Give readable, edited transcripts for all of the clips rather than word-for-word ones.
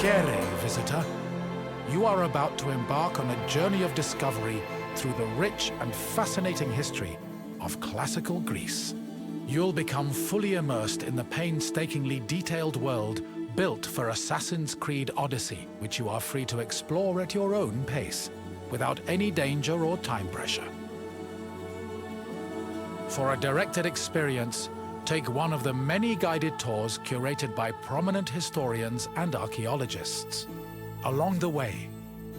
Here, visitor. You are about to embark on a journey of discovery through the rich and fascinating history of classical Greece. You'll become fully immersed in the painstakingly detailed world built for Assassin's Creed Odyssey, which you are free to explore at your own pace, without any danger or time pressure. For a directed experience, take one of the many guided tours curated by prominent historians and archaeologists. Along the way,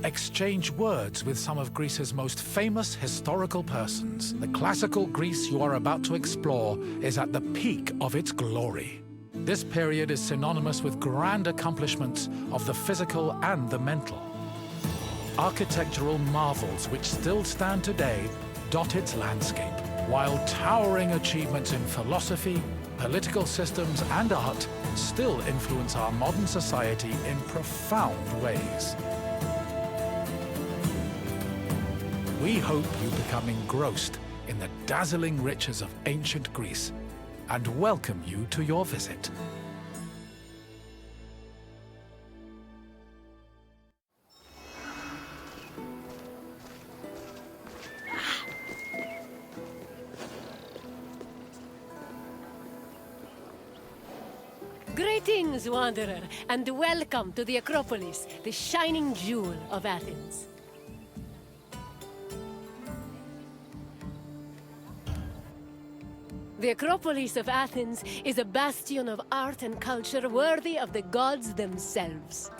exchange words with some of Greece's most famous historical persons. The classical Greece you are about to explore is at the peak of its glory. This period is synonymous with grand accomplishments of the physical and the mental. Architectural marvels which still stand today dot its landscape, while towering achievements in philosophy, political systems, and art still influence our modern society in profound ways. We hope you become engrossed in the dazzling riches of ancient Greece and welcome you to your visit. Greetings, wanderer, and welcome to the Acropolis, the shining jewel of Athens. The Acropolis of Athens is a bastion of art and culture worthy of the gods themselves.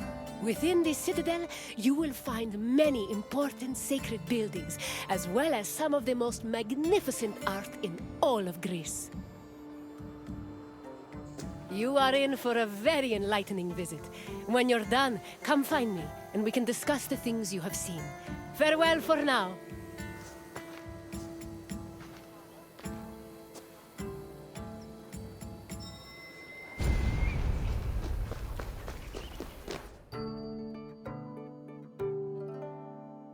Within this citadel, you will find many important sacred buildings, as well as some of the most magnificent art in all of Greece. You are in for a very enlightening visit. When you're done, come find me, and we can discuss the things you have seen. Farewell for now.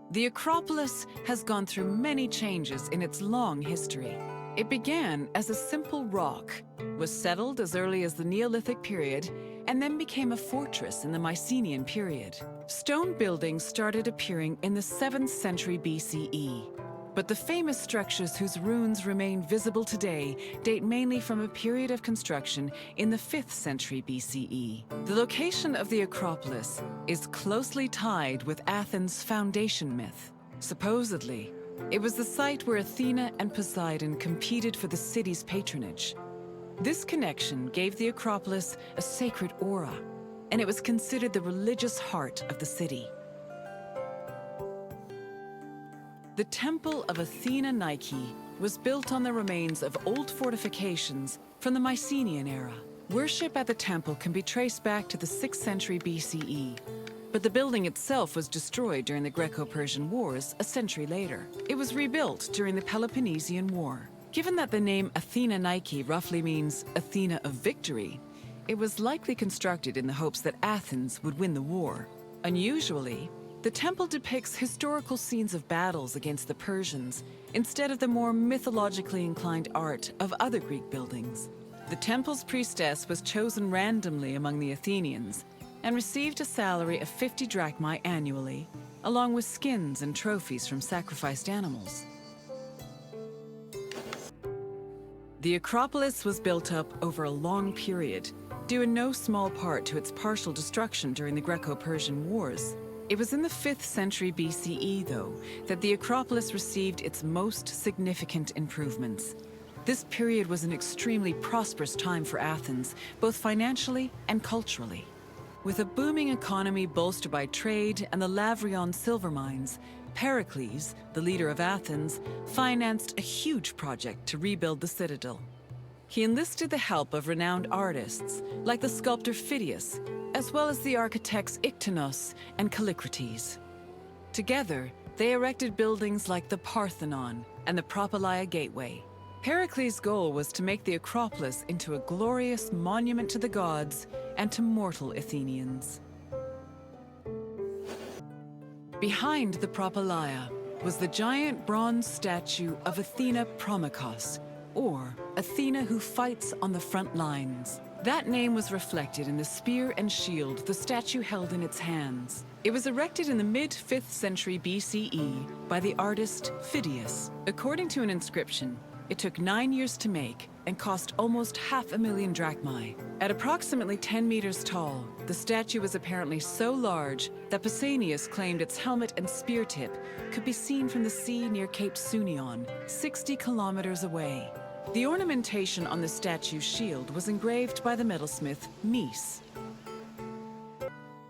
The Acropolis has gone through many changes in its long history. It began as a simple rock, was settled as early as the Neolithic period, and then became a fortress in the Mycenaean period. Stone buildings started appearing in the 7th century BCE. But the famous structures whose ruins remain visible today date mainly from a period of construction in the 5th century BCE. The location of the Acropolis is closely tied with Athens' foundation myth. Supposedly, it was the site where Athena and Poseidon competed for the city's patronage. This connection gave the Acropolis a sacred aura, and it was considered the religious heart of the city. The Temple of Athena Nike was built on the remains of old fortifications from the Mycenaean era. Worship at the temple can be traced back to the 6th century BCE, but the building itself was destroyed during the Greco-Persian Wars a century later. It was rebuilt during the Peloponnesian War. Given that the name Athena Nike roughly means Athena of victory, it was likely constructed in the hopes that Athens would win the war. Unusually, the temple depicts historical scenes of battles against the Persians instead of the more mythologically inclined art of other Greek buildings. The temple's priestess was chosen randomly among the Athenians and received a salary of 50 drachmae annually, along with skins and trophies from sacrificed animals. The Acropolis was built up over a long period, due in no small part to its partial destruction during the Greco-Persian Wars. It was in the 5th century BCE, though, that the Acropolis received its most significant improvements. This period was an extremely prosperous time for Athens, both financially and culturally. With a booming economy bolstered by trade and the Lavrion silver mines, Pericles, the leader of Athens, financed a huge project to rebuild the citadel. He enlisted the help of renowned artists, like the sculptor Phidias, as well as the architects Iktinos and Callicrates. Together, they erected buildings like the Parthenon and the Propylaea Gateway. Pericles' goal was to make the Acropolis into a glorious monument to the gods and to mortal Athenians. Behind the Propylaea was the giant bronze statue of Athena Promachos, or Athena who fights on the front lines. That name was reflected in the spear and shield the statue held in its hands. It was erected in the mid-5th century BCE by the artist Phidias. According to an inscription, it took 9 years to make and cost almost 500,000 drachmae. At approximately 10 meters tall, the statue was apparently so large that Pausanias claimed its helmet and spear tip could be seen from the sea near Cape Sunion, 60 kilometers away. The ornamentation on the statue's shield was engraved by the metalsmith Mies.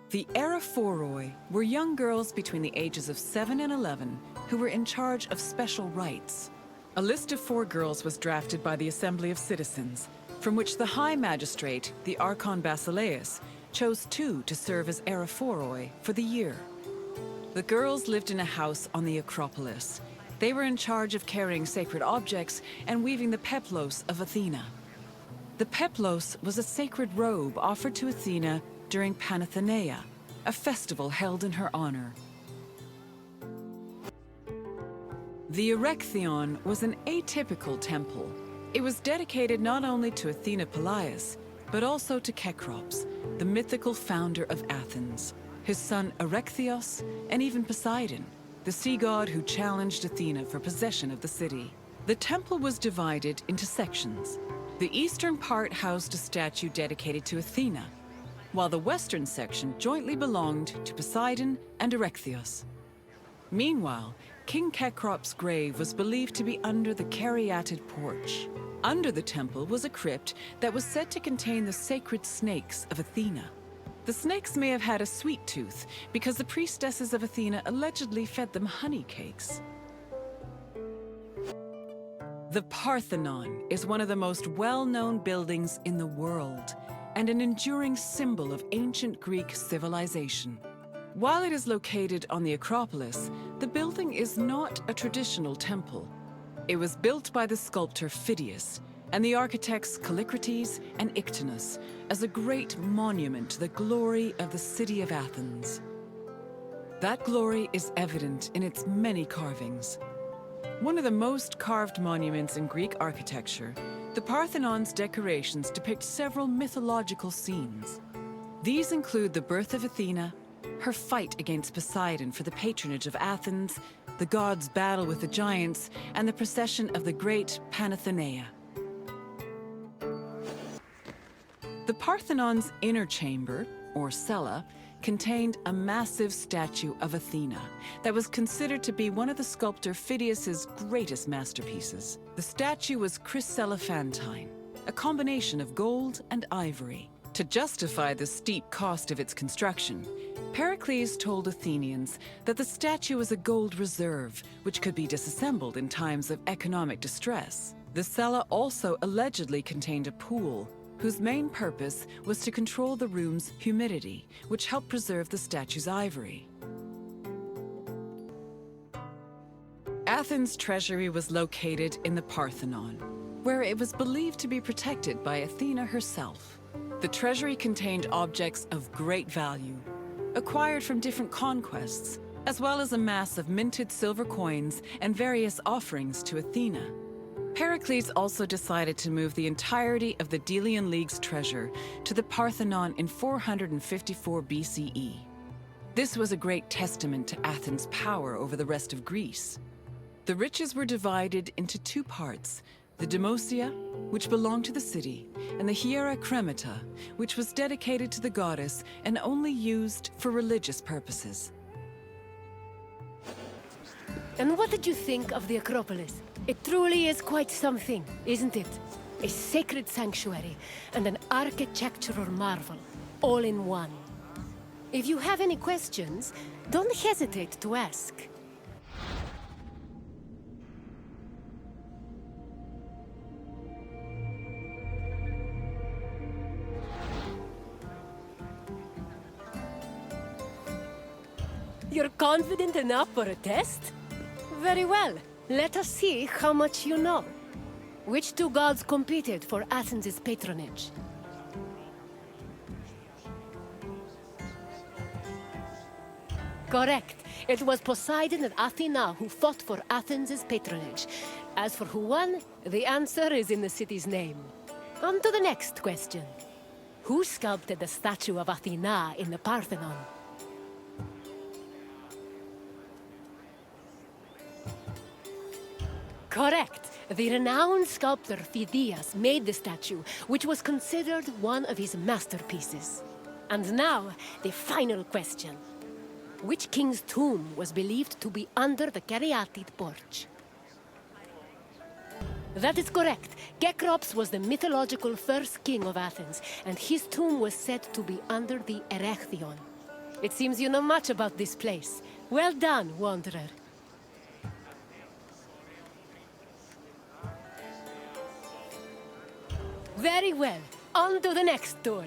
The Aerophoroi were young girls between the ages of 7 and 11 who were in charge of special rites. A list of 4 girls was drafted by the Assembly of Citizens, from which the High Magistrate, the Archon Basileus, chose 2 to serve as Aerophoroi for the year. The girls lived in a house on the Acropolis. They were in charge of carrying sacred objects and weaving the peplos of Athena. The peplos was a sacred robe offered to Athena during Panathenaea, a festival held in her honor. The Erechtheion was an atypical temple. It was dedicated not only to Athena Polias, but also to Kekrops, the mythical founder of Athens, his son Erechtheos, and even Poseidon, the sea god who challenged Athena for possession of the city. The temple was divided into sections. The eastern part housed a statue dedicated to Athena, while the western section jointly belonged to Poseidon and Erechtheos. Meanwhile, King Kekrop's grave was believed to be under the caryatid porch. Under the temple was a crypt that was said to contain the sacred snakes of Athena. The snakes may have had a sweet tooth because the priestesses of Athena allegedly fed them honey cakes. The Parthenon is one of the most well-known buildings in the world and an enduring symbol of ancient Greek civilization. While it is located on the Acropolis, the building is not a traditional temple. It was built by the sculptor Phidias and the architects Callicrates and Ictinus as a great monument to the glory of the city of Athens. That glory is evident in its many carvings. One of the most carved monuments in Greek architecture, the Parthenon's decorations depict several mythological scenes. These include the birth of Athena, her fight against Poseidon for the patronage of Athens, the gods' battle with the giants, and the procession of the great Panathenaea. The Parthenon's inner chamber, or cella, contained a massive statue of Athena that was considered to be one of the sculptor Phidias's greatest masterpieces. The statue was chryselephantine, a combination of gold and ivory. To justify the steep cost of its construction, Pericles told Athenians that the statue was a gold reserve, which could be disassembled in times of economic distress. The cella also allegedly contained a pool, whose main purpose was to control the room's humidity, which helped preserve the statue's ivory. Athens' treasury was located in the Parthenon, where it was believed to be protected by Athena herself. The treasury contained objects of great value, acquired from different conquests, as well as a mass of minted silver coins and various offerings to Athena. Pericles also decided to move the entirety of the Delian League's treasure to the Parthenon in 454 BCE. This was a great testament to Athens' power over the rest of Greece. The riches were divided into 2 parts, the Demosia, which belonged to the city, and the Hiera Cremata, which was dedicated to the goddess and only used for religious purposes. And what did you think of the Acropolis? It truly is quite something, isn't it? A sacred sanctuary and an architectural marvel, all in one. If you have any questions, don't hesitate to ask. You're confident enough for a test? Very well. Let us see how much you know. Which 2 gods competed for Athens' patronage? Correct. It was Poseidon and Athena who fought for Athens' patronage. As for who won, the answer is in the city's name. On to the next question. Who sculpted the statue of Athena in the Parthenon? Correct. The renowned sculptor Phidias made the statue, which was considered one of his masterpieces. And now, the final question. Which king's tomb was believed to be under the caryatid porch? That is correct. Kekrops was the mythological first king of Athens, and his tomb was said to be under the Erechtheion. It seems you know much about this place. Well done, wanderer. Very well. On to the next door.